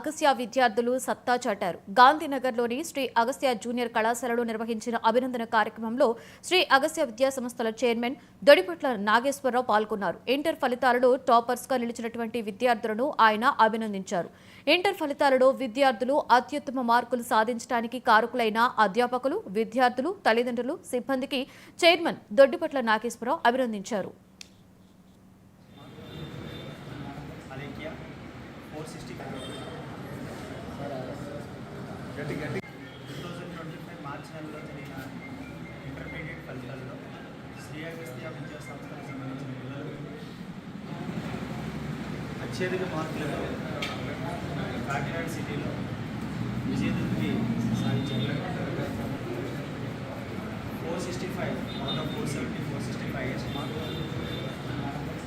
అగస్త్య విద్యార్థులు సత్తా చాటారు. గాంధీనగర్లోని శ్రీ అగస్త్య జూనియర్ కళాశాలలో నిర్వహించిన అభినందన కార్యక్రమంలో శ్రీ అగస్త్య విద్యా సంస్థల చైర్మన్ దొడిపట్ల నాగేశ్వరరావు పాల్గొన్నారు. ఇంటర్ ఫలితాలలో టాపర్స్గా నిలిచినటువంటి విద్యార్థులను ఆయన అభినందించారు. ఇంటర్ ఫలితాలలో విద్యార్థులు అత్యుత్తమ మార్కులు సాధించడానికి కారకులైన అధ్యాపకులు, విద్యార్థులు, తల్లిదండ్రులు, సిబ్బందికి చైర్మన్ దొడ్డిపట్ల నాగేశ్వరరావు అభినందించారు. 2025 మార్చి నెలలో జరిగిన ఇంటర్మీడియట్ ఫలితాల్లో శ్రీ అగస్త్య విద్యా సంస్థలకు సంబంధించిన పిల్లలు అత్యధిక మార్కులతో కాకినాడ సిటీలో విజయదుర్గి సాధించారు. 465 out of 470, 465 highest mark.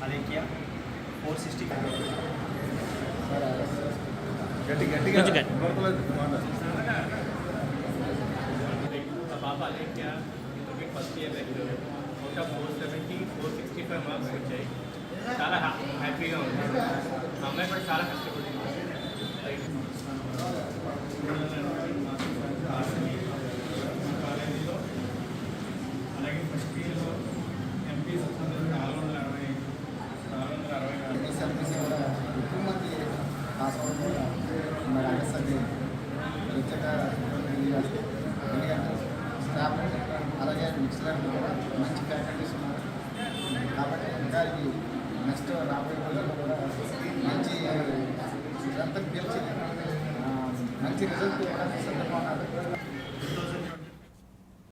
Alekhya 465. పాప Alekhya intermediate first year out of 470, 465 marks వచ్చాయి. చాలా హ్యాపీగా ఉంది. ఆ అమ్మాయి కూడా చాలా కష్టపడింది. కాలేజీలో అలాగే ఫస్ట్ ఇయర్లో ఎంపీ 460 ఎస్ఆర్పిసి కూడా ఎక్కువ మంది హాస్పిటల్లో మరి అగస్త్య ఎందుకంటే స్టాఫ్ అలాగే మిక్సర్ కూడా మంచి ఫ్యాకల్టీస్ ఉన్నారు. కాబట్టి ఇంకా ఇది నెక్స్ట్ రాబోయే రోజుల్లో కూడా మంచి ఇదంతా గెలిచి మంచి రిజల్ట్ కూడా సందర్భంగా ఉన్నారు.